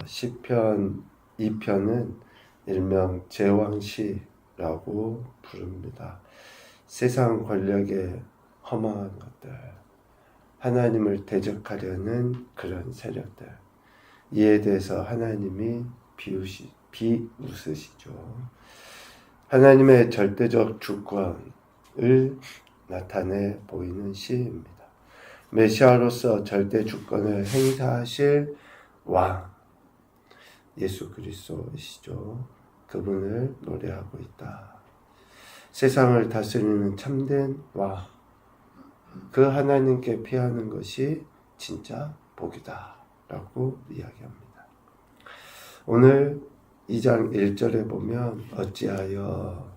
시편 2편은 일명 제왕시라고 부릅니다. 세상 권력의 허망한 것들, 하나님을 대적하려는 그런 세력들, 이에 대해서 하나님이 비웃으시죠. 하나님의 절대적 주권을 나타내 보이는 시입니다. 메시아로서 절대 주권을 행사하실 왕, 예수 그리스도이시죠. 그분을 노래하고 있다. 세상을 다스리는 참된 왕, 그 하나님께 피하는 것이 진짜 복이다 라고 이야기합니다. 오늘 2장 1절에 보면 어찌하여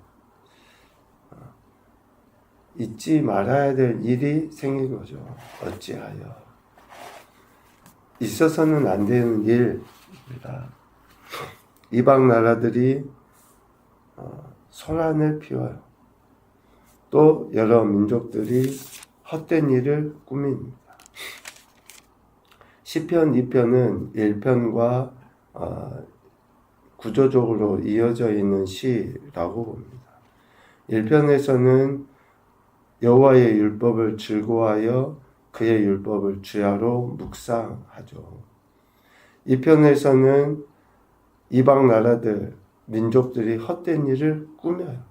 잊지 말아야 될 일이 생긴 거죠. 어찌하여 있어서는 안 되는 일입니다. 이방 나라들이 소란을 피워요. 또 여러 민족들이 헛된 일을 꾸밉니다. 시편 2편은 1편과 구조적으로 이어져 있는 시라고 봅니다. 1편에서는 여호와의 율법을 즐거워하여 그의 율법을 주야로 묵상하죠. 2편에서는 이방 나라들, 민족들이 헛된 일을 꾸며요.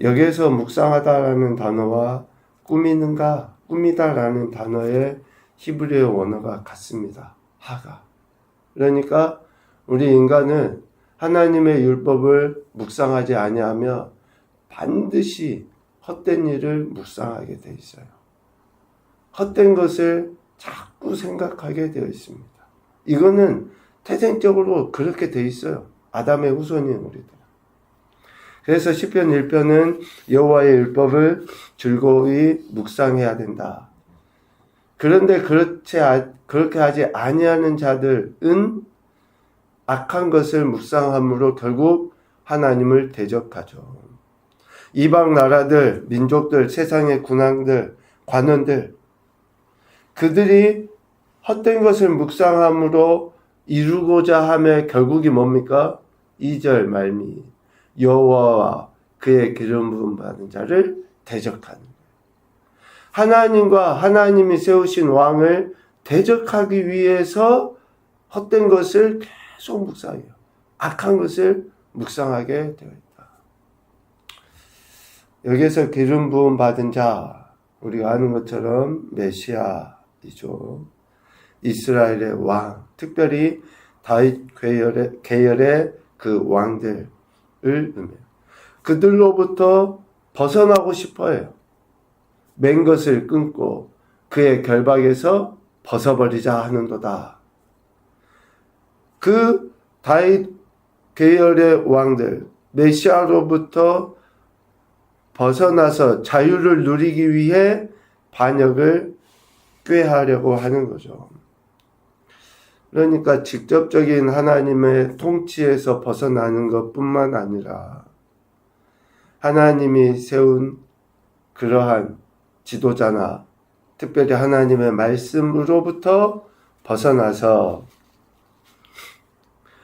여기에서 묵상하다라는 단어와 꾸미다라는 단어의 히브리어 원어가 같습니다. 하가. 그러니까 우리 인간은 하나님의 율법을 묵상하지 아니하며 반드시 헛된 일을 묵상하게 되어 있어요. 헛된 것을 자꾸 생각하게 되어 있습니다. 이거는 태생적으로 그렇게 되어 있어요. 아담의 후손인 우리들. 그래서 시편 1편은 여호와의 율법을 즐거이 묵상해야 된다. 그런데 그렇게 하지 아니하는 자들은 악한 것을 묵상함으로 결국 하나님을 대적하죠. 이방 나라들, 민족들, 세상의 군왕들, 관원들, 그들이 헛된 것을 묵상함으로 이루고자 함의 결국이 뭡니까? 2절 말미 여호와와 그의 기름 부음 받은 자를 대적하는 거예요. 하나님과 하나님이 세우신 왕을 대적하기 위해서 헛된 것을 계속 묵상해요. 악한 것을 묵상하게 되어 있다. 여기에서 기름 부음 받은 자, 우리가 아는 것처럼 메시아이죠. 이스라엘의 왕, 특별히 다윗 계열의 그 왕들을 의미해요. 그들로부터 벗어나고 싶어요. 맨 것을 끊고 그의 결박에서 벗어버리자 하는도다. 그 다윗 계열의 왕들, 메시아로부터 벗어나서 자유를 누리기 위해 반역을 꾀하려고 하는 거죠. 그러니까 직접적인 하나님의 통치에서 벗어나는 것뿐만 아니라 하나님이 세운 그러한 지도자나 특별히 하나님의 말씀으로부터 벗어나서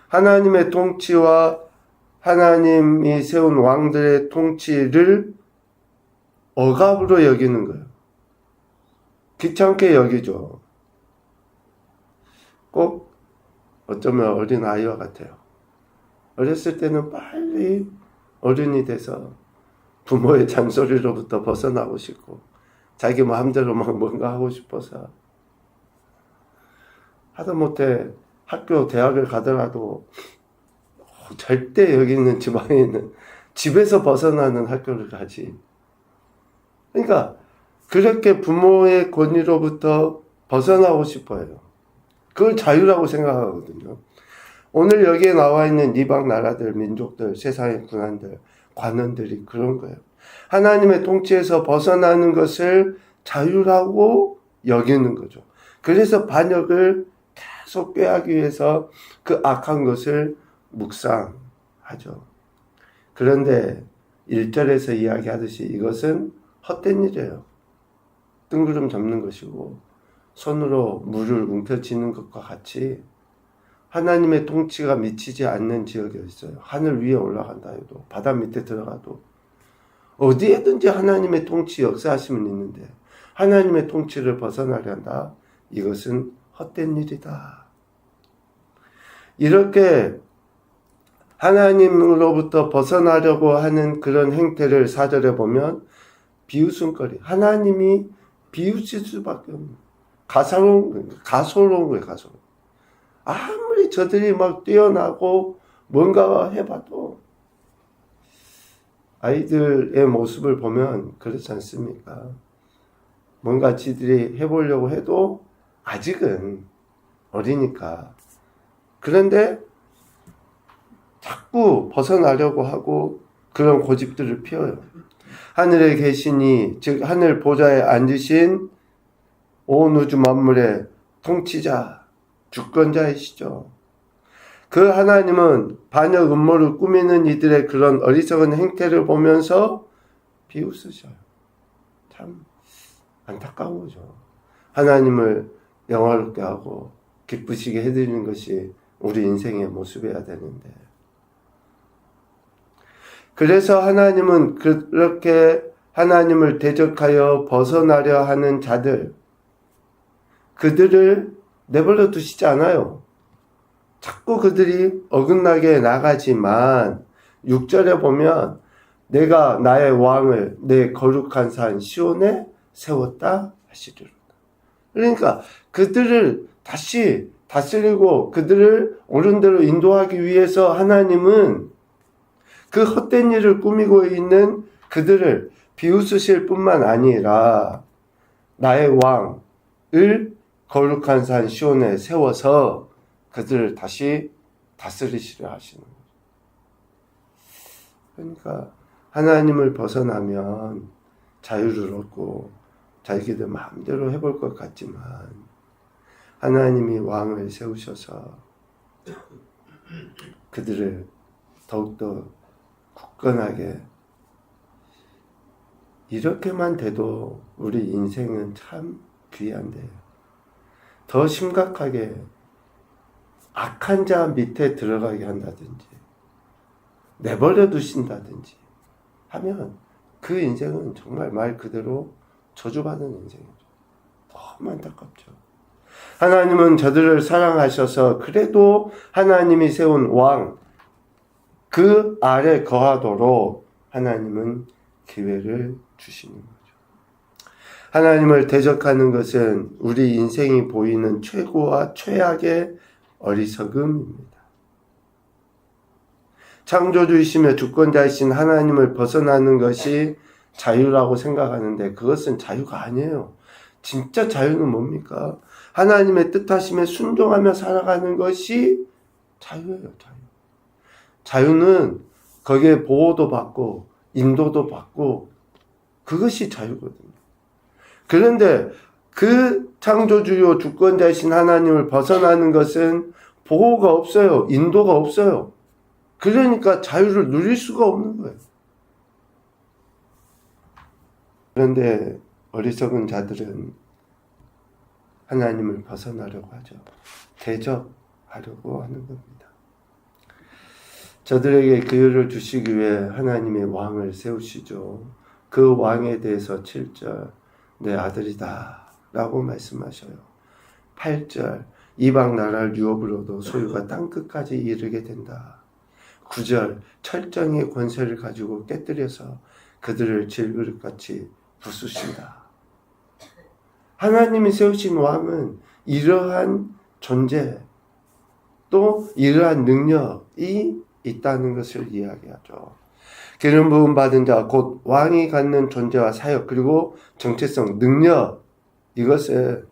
하나님의 통치와 하나님이 세운 왕들의 통치를 억압으로 여기는 거예요. 귀찮게 여기죠. 꼭 어쩌면 어린 아이와 같아요. 어렸을 때는 빨리 어른이 돼서 부모의 잔소리로부터 벗어나고 싶고 자기 마음대로 막 뭔가 하고 싶어서 하다못해 학교, 대학을 가더라도 절대 여기 있는 지방에 있는 집에서 벗어나는 학교를 가지. 그러니까 그렇게 부모의 권위로부터 벗어나고 싶어요. 그걸 자유라고 생각하거든요. 오늘 여기에 나와 있는 이방 나라들, 민족들, 세상의 군왕들, 관원들이 그런 거예요. 하나님의 통치에서 벗어나는 것을 자유라고 여기는 거죠. 그래서 반역을 계속 꾀하기 위해서 그 악한 것을 묵상하죠. 그런데 1절에서 이야기하듯이 이것은 헛된 일이에요. 뜬구름 잡는 것이고 손으로 물을 움켜쥐는 것과 같이 하나님의 통치가 미치지 않는 지역이 있어요. 하늘 위에 올라간다 해도, 바다 밑에 들어가도, 어디에든지 하나님의 통치 역사하심은 있는데, 하나님의 통치를 벗어나려 한다. 이것은 헛된 일이다. 이렇게 하나님으로부터 벗어나려고 하는 그런 행태를 4절에 보면 비웃음거리. 하나님이 비웃을 수밖에 없는. 가소로운 거예요, 가소로운. 아무리 저들이 막 뛰어나고 뭔가 해봐도 아이들의 모습을 보면 그렇지 않습니까? 뭔가 지들이 해보려고 해도 아직은 어리니까. 그런데 자꾸 벗어나려고 하고 그런 고집들을 피워요. 하늘에 계시니, 즉 하늘 보좌에 앉으신 온 우주 만물의 통치자, 주권자이시죠. 그 하나님은 반역 음모를 꾸미는 이들의 그런 어리석은 행태를 보면서 비웃으셔요. 참 안타까운 거죠. 하나님을 영화롭게 하고 기쁘시게 해드리는 것이 우리 인생의 모습이어야 되는데, 그래서 하나님은 그렇게 하나님을 대적하여 벗어나려 하는 자들, 그들을 내버려 두시지 않아요. 자꾸 그들이 어긋나게 나가지만 6절에 보면 내가 나의 왕을 내 거룩한 산 시온에 세웠다 하시리로다. 그러니까 그들을 다시 다스리고 그들을 옳은 대로 인도하기 위해서 하나님은 그 헛된 일을 꾸미고 있는 그들을 비웃으실 뿐만 아니라 나의 왕을 거룩한 산 시온에 세워서 그들을 다시 다스리시려 하시는 거죠. 그러니까 하나님을 벗어나면 자유를 얻고 자기들 마음대로 해볼 것 같지만 하나님이 왕을 세우셔서 그들을 더욱더 굳건하게, 이렇게만 돼도 우리 인생은 참 귀한데 더 심각하게 악한 자 밑에 들어가게 한다든지 내버려 두신다든지 하면 그 인생은 정말 말 그대로 저주받은 인생이죠. 너무 안타깝죠. 하나님은 저들을 사랑하셔서 그래도 하나님이 세운 왕, 그 아래 거하도록 하나님은 기회를 주시는 거죠. 하나님을 대적하는 것은 우리 인생이 보이는 최고와 최악의 어리석음입니다. 창조주이시며 주권자이신 하나님을 벗어나는 것이 자유라고 생각하는데 그것은 자유가 아니에요. 진짜 자유는 뭡니까? 하나님의 뜻하심에 순종하며 살아가는 것이 자유예요, 자유. 자유는 거기에 보호도 받고 인도도 받고 그것이 자유거든요. 그런데 그 창조주요 주권자이신 하나님을 벗어나는 것은 보호가 없어요. 인도가 없어요. 그러니까 자유를 누릴 수가 없는 거예요. 그런데 어리석은 자들은 하나님을 벗어나려고 하죠. 대적하려고 하는 겁니다. 저들에게 기회를 주시기 위해 하나님의 왕을 세우시죠. 그 왕에 대해서 7절 내 아들이다 라고 말씀하셔요. 8절 이방 나라를 유업으로도 소유가 땅끝까지 이르게 된다. 9절 철정의 권세를 가지고 깨뜨려서 그들을 질그릇같이 부수신다. 하나님이 세우신 왕은 이러한 존재 또 이러한 능력이 있다는 것을 이야기하죠. 기름 부음 받은 자 곧 왕이 갖는 존재와 사역 그리고 정체성, 능력, 이것을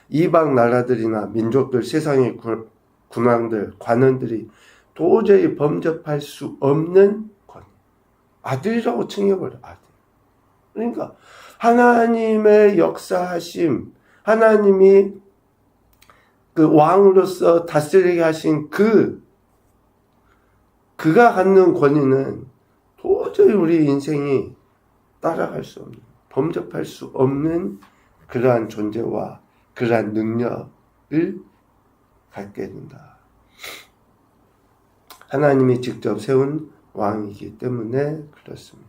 이방 나라들이나 민족들, 세상의 군왕들, 관원들이 도저히 범접할 수 없는 권위. 아들이라고 칭해버려. 아들. 그러니까 하나님의 역사하심, 하나님이 그 왕으로서 다스리게 하신 그가 갖는 권위는 도저히 우리 인생이 따라갈 수 없는, 범접할 수 없는 그러한 존재와 그러한 능력을 갖게 된다. 하나님이 직접 세운 왕이기 때문에 그렇습니다.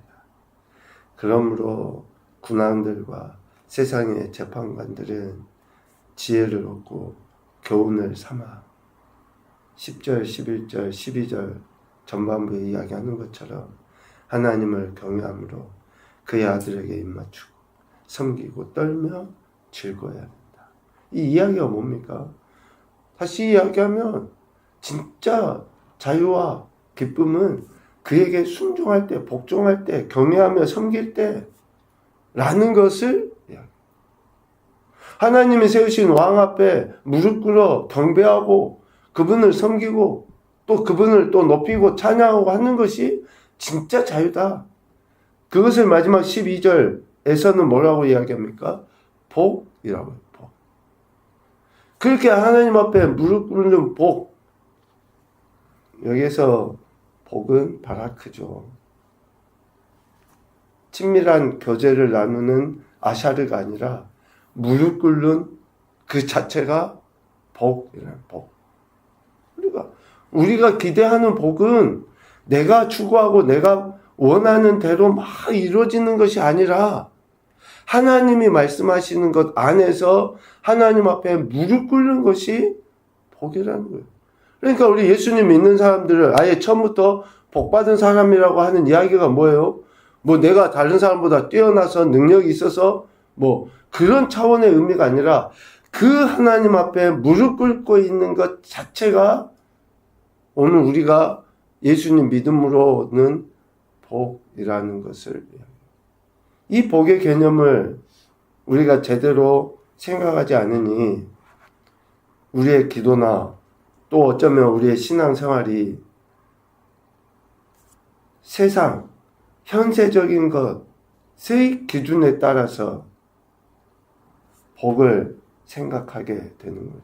그러므로 군왕들과 세상의 재판관들은 지혜를 얻고 교훈을 삼아 10절, 11절, 12절 전반부에 이야기하는 것처럼 하나님을 경외함으로 그의 아들에게 입맞추고 섬기고 떨며 즐거워야 한다. 이 이야기가 뭡니까? 다시 이야기하면 진짜 자유와 기쁨은 그에게 순종할 때, 복종할 때, 경외하며 섬길 때 라는 것을 하나님이 세우신 왕 앞에 무릎 꿇어 경배하고 그분을 섬기고 또 그분을 또 높이고 찬양하고 하는 것이 진짜 자유다. 그것을 마지막 12절에서는 뭐라고 이야기합니까? 복이라고 해요. 복. 그렇게 하나님 앞에 무릎 꿇는 복. 여기서 복은 바라크죠. 친밀한 교제를 나누는 아샤르가 아니라 무릎 꿇는 그 자체가 복이라는 복. 우리가 기대하는 복은 내가 추구하고 내가 원하는 대로 막 이루어지는 것이 아니라 하나님이 말씀하시는 것 안에서 하나님 앞에 무릎 꿇는 것이 복이라는 거예요. 그러니까 우리 예수님 믿는 사람들을 아예 처음부터 복받은 사람이라고 하는 이야기가 뭐예요? 뭐 내가 다른 사람보다 뛰어나서 능력이 있어서 뭐 그런 차원의 의미가 아니라 그 하나님 앞에 무릎 꿇고 있는 것 자체가 오늘 우리가 예수님 믿음으로는 복이라는 것을, 이 복의 개념을 우리가 제대로 생각하지 않으니 우리의 기도나 또 어쩌면 우리의 신앙생활이 세상 현세적인 것의 기준에 따라서 복을 생각하게 되는 거예요.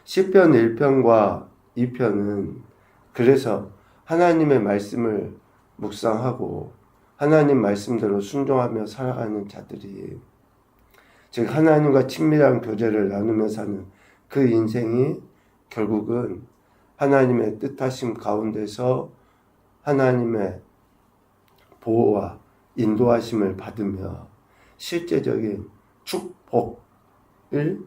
시편 1편과 2편은 그래서 하나님의 말씀을 묵상하고 하나님 말씀대로 순종하며 살아가는 자들이, 즉 하나님과 친밀한 교제를 나누며 사는 그 인생이 결국은 하나님의 뜻하심 가운데서 하나님의 보호와 인도하심을 받으며 실제적인 축복을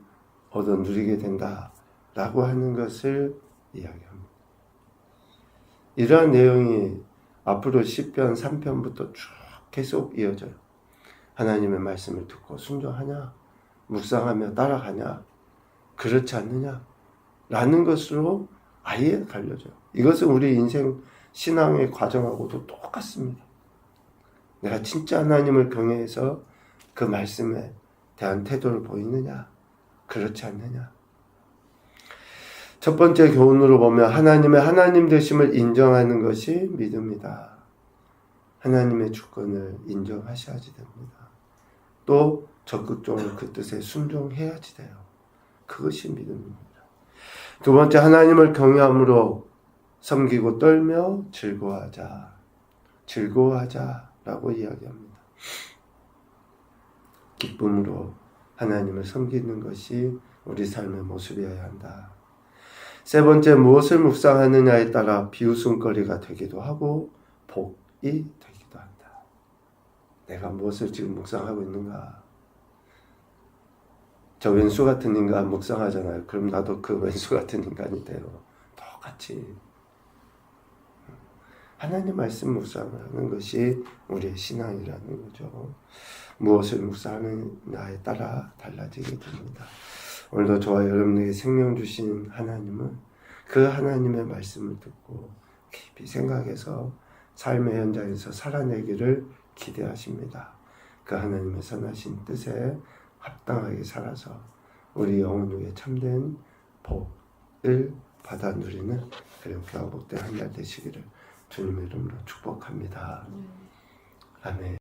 얻어 누리게 된다라고 하는 것을 이야기합니다. 이러한 내용이 앞으로 시편 3편부터 쭉 계속 이어져요. 하나님의 말씀을 듣고 순종하냐? 묵상하며 따라가냐? 그렇지 않느냐? 라는 것으로 아예 갈려져요. 이것은 우리 인생 신앙의 과정하고도 똑같습니다. 내가 진짜 하나님을 경외해서 그 말씀에 대한 태도를 보이느냐? 그렇지 않느냐? 첫 번째 교훈으로 보면 하나님의 하나님 되심을 인정하는 것이 믿음이다. 하나님의 주권을 인정하셔야지 됩니다. 또 적극적으로 그 뜻에 순종해야지 돼요. 그것이 믿음입니다. 두 번째, 하나님을 경외함으로 섬기고 떨며 즐거워하자. 즐거워하자라고 이야기합니다. 기쁨으로 하나님을 섬기는 것이 우리 삶의 모습이어야 한다. 세 번째, 무엇을 묵상하느냐에 따라 비웃음거리가 되기도 하고 복이 되기도 한다. 내가 무엇을 지금 묵상하고 있는가? 저 왼수 같은 인간 묵상하잖아요. 그럼 나도 그 왼수 같은 인간이 돼요. 똑같이. 하나님 말씀 묵상하는 것이 우리의 신앙이라는 거죠. 무엇을 묵상하느냐에 따라 달라지게 됩니다. 오늘도 저와 여러분에게 생명 주신 하나님은 그 하나님의 말씀을 듣고 깊이 생각해서 삶의 현장에서 살아내기를 기대하십니다. 그 하나님의 선하신 뜻에 합당하게 살아서 우리 영혼 위에 참된 복을 받아 누리는 그런 귀하고 복된 한 날 되시기를 주님의 이름으로 축복합니다. 아멘.